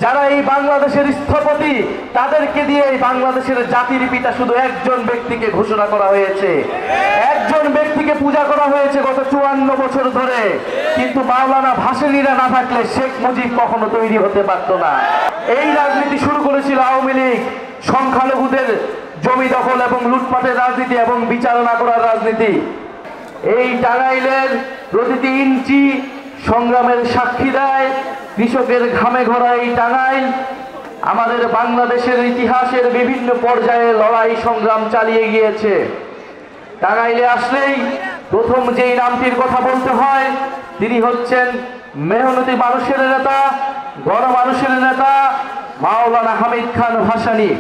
যারা এই বাংলাদেশের স্থপতি, তাদেরকে দিয়ে এই বাংলাদেশের জাতির পিতা শুধু একজন ব্যক্তিকে ঘোষণা করা হয়েছে, একজন ব্যক্তিকে পূজা করা হয়েছে গত 54 বছর ধরে। কিন্তু মাওলানা ভাসানীরা না থাকলে শেখ মুজিব কখনো তৈরি হতে পারত না। এই রাজনীতি শুরু করেছিল আওয়ামী লীগ, সংখ্যালঘুদের জমি দখল এবং লুটপাটের রাজনীতি এবং বিচার না করার রাজনীতি। এই টাঙ্গাইলের প্রতিটি ইঞ্চি সংগ্রামের সাক্ষী দেয়। কৃষকের ঘামে ঘরা এই টাঙ্গাইল আমাদের বাংলাদেশের ইতিহাসের বিভিন্ন পর্যায়ে লড়াই সংগ্রাম চালিয়ে গিয়েছে। টাঙ্গাইলে আসলেই প্রথম যেই নামটির কথা বলতে হয়, তিনি হচ্ছেন মেহনতি মানুষের নেতা, গণমানুষের নেতা মাওলানা হামিদ খান ভাসানী।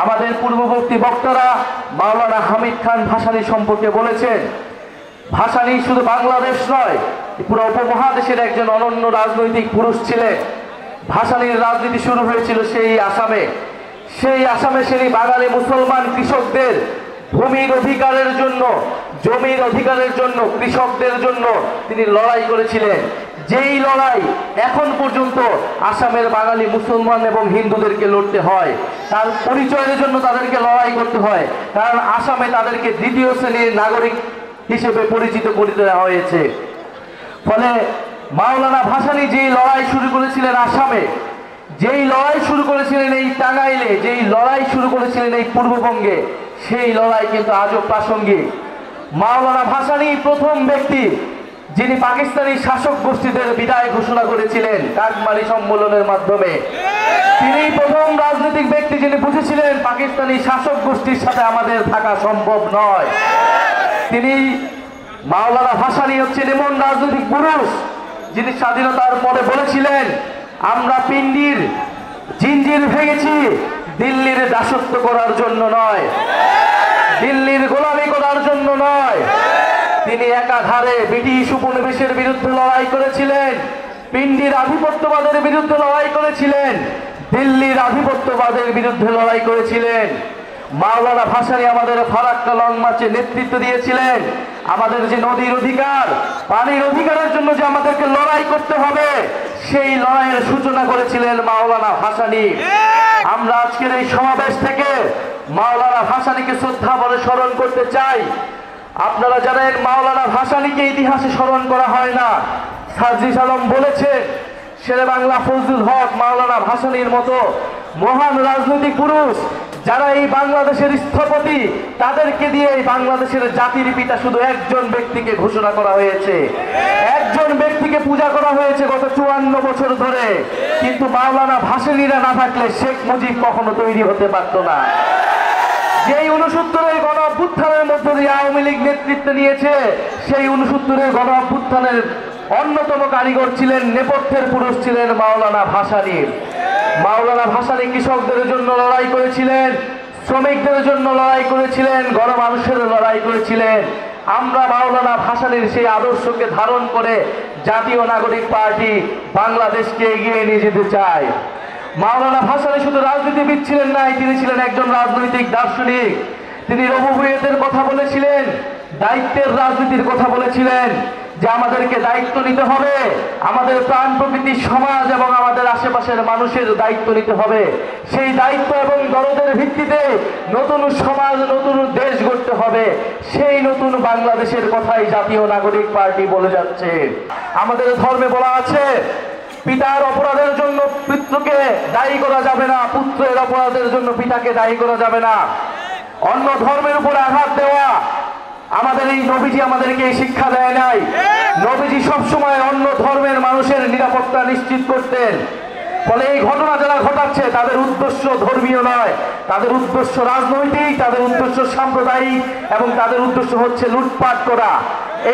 আমাদের পূর্ববর্তী বক্তারা মাওলানা হামিদ খান ভাসানী সম্পর্কে বলেছেন, ভাসানী শুধু বাংলাদেশ নয়, পুরো উপমহাদেশের একজন অনন্য রাজনৈতিক পুরুষ ছিলেন। ভাসানীর রাজনীতি শুরু হয়েছিল সেই আসামে। সেই আসামে সেই বাঙালি মুসলমান কৃষকদের ভূমির অধিকারের জন্য, জমির অধিকারের জন্য, কৃষকদের জন্য তিনি লড়াই করেছিলেন। যেই লড়াই এখন পর্যন্ত আসামের বাঙালি মুসলমান এবং হিন্দুদেরকে লড়তে হয়, তার পরিচয়ের জন্য তাদেরকে লড়াই করতে হয়, কারণ আসামে তাদেরকে দ্বিতীয় শ্রেণীর নাগরিক হিসেবে পরিচিত করে দেওয়া হয়েছে। ফলে মাওলানা ভাসানী যেই লড়াই শুরু করেছিলেন আসামে, যেই লড়াই শুরু করেছিলেন এই টাঙ্গাইলে, যেই লড়াই শুরু করেছিলেন এই পূর্ববঙ্গে, সেই লড়াই কিন্তু আজও প্রাসঙ্গিক। মাওলানা ভাসানী প্রথম ব্যক্তি যিনি পাকিস্তানি শাসক গোষ্ঠীদের বিদায় ঘোষণা করেছিলেন কাকমারি সম্মেলনের মাধ্যমে। তিনি প্রথম রাজনৈতিক ব্যক্তি যিনি বুঝেছিলেন পাকিস্তানি শাসক গোষ্ঠীর সাথে আমাদের থাকা সম্ভব নয়। তিনি মাওলানা ভাসানী হচ্ছেন এমন রাজনৈতিক পুরুষ যিনি স্বাধীনতার পরে বলেছিলেন, আমরা পিন্ডির জিঞ্জির ভেঙেছি দিল্লির দাসত্ব করার জন্য নয়, দিল্লির গোলামি করার জন্য নয়। তিনি একাধারে ব্রিটিশ উপনিবেশের বিরুদ্ধে লড়াই করেছিলেন, পিন্ডির আধিপত্যবাদের বিরুদ্ধে লড়াই করেছিলেন, দিল্লির আধিপত্যবাদের বিরুদ্ধে লড়াই করেছিলেন। মাওলানা ভাসানী আমাদের ফারাক্কা লং মার্চে নেতৃত্ব দিয়েছিলেন। আমাদের যে নদীর অধিকার, পানির অধিকারের জন্য যে আমাদেরকে লড়াই করতে হবে, সেই লড়াইয়ের সূচনা করেছিলেন মাওলানা ভাসানী। আমরা আজকের এই সমাবেশ থেকে মাওলানা ভাসানীকে শ্রদ্ধা ভরে স্মরণ করতে চাই। আপনারা জানেন মাওলানা ভাসানীকে ইতিহাসে স্মরণ করা হয় না। সাজিদ আলম বলেছেন, শেরে বাংলা ফজলুল হক মাওলানা ভাসানীর মতো মহান রাজনৈতিক পুরুষ যারা এই বাংলাদেশের স্থপতি, তাদেরকে দিয়ে এই বাংলাদেশের জাতির পিতা শুধু একজন ব্যক্তিকে ঘোষণা করা হয়েছে, একজন ব্যক্তিকে পূজা করা হয়েছে গত 54 বছর ধরে। কিন্তু মাওলানা ভাসানীরা না থাকলে শেখ মুজিব কখনো তৈরি হতে পারত না। যেই 69-এর গণ অভ্যুত্থানের মধ্য দিয়ে আওয়ামী লীগ নেতৃত্ব নিয়েছে, সেই 69-এর গণ অভ্যুত্থানের অন্যতম কারিগর ছিলেন, নেপথ্যের পুরুষ ছিলেন মাওলানা ভাসানী। মাওলানা ভাসানী কৃষকদের জন্য লড়াই করেছিলেন, শ্রমিকদের জন্য লড়াই করেছিলেন, গণমানুষের লড়াই করেছিলেন। আমরা মাওলানা ভাসানীর সেই আদর্শকে ধারণ করে জাতীয় নাগরিক পার্টি বাংলাদেশকে এগিয়ে নিয়ে যেতে চাই। মাওলানা ভাসানী শুধু রাজনীতিবিদ ছিলেন নাই, তিনি ছিলেন একজন রাজনৈতিক দার্শনিক। তিনি রবুবইয়েতের কথা বলেছিলেন, দায়িত্বের রাজনীতির কথা বলেছিলেন, যে আমাদেরকে দায়িত্ব নিতে হবে, আমাদের প্রাণ প্রকৃতি সমাজ এবং আমাদের আশেপাশের মানুষের দায়িত্ব নিতে হবে। সেই দায়িত্ব এবং দরদের ভিত্তিতে নতুন সমাজ, নতুন দেশ গড়তে হবে। সেই নতুন বাংলাদেশের কথাই জাতীয় নাগরিক পার্টি বলে যাচ্ছে। আমাদের ধর্মে বলা আছে, পিতার অপরাধের জন্য পুত্রকে দায়ী করা যাবে না, পুত্রের অপরাধের জন্য পিতাকে দায়ী করা যাবে না। অন্য ধর্মের উপরে আঘাত দেওয়া, আমাদের এই নবীজি আমাদেরকে এই শিক্ষা দেয় নাই। নবীজি সবসময় অন্য ধর্মের মানুষের নিরাপত্তা নিশ্চিত করতেন। ফলে এই ঘটনা যারা ঘটাচ্ছে তাদের উদ্দেশ্য ধর্মীয় নয়, তাদের উদ্দেশ্য রাজনৈতিক, তাদের উদ্দেশ্য সাম্প্রদায়িক এবং তাদের উদ্দেশ্য হচ্ছে লুটপাট করা।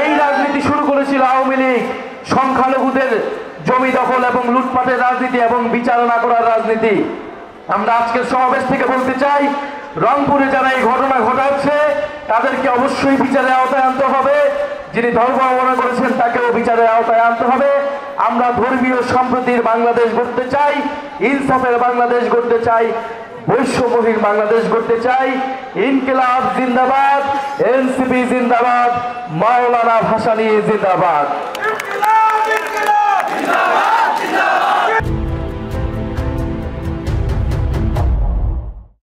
এই রাজনীতি শুরু করেছিল আওয়ামী লীগ, সংখ্যালঘুদের জমি দখল এবং লুটপাটের রাজনীতি এবং বিচার না করার রাজনীতি। আমরা আজকের সমাবেশ থেকে বলতে চাই, রংপুরে যারা এই ঘটনা ঘটাচ্ছে তাদেরকে অবশ্যই বিচারের আওতায় আনতে হবে। যিনি ধর্ম অবমাননা করেছেন তাকেও বিচারের আওতায় আনতে হবে। আমরা ধর্মীয় সম্প্রীতির বাংলাদেশ গড়তে চাই, ইনসাফের বাংলাদেশ গড়তে চাই, বৈষম্যহীন বাংলাদেশ গড়তে চাই। ইনকিলাব জিন্দাবাদ, এনসিপি জিন্দাবাদ, মাওলানা ভাসানী জিন্দাবাদ।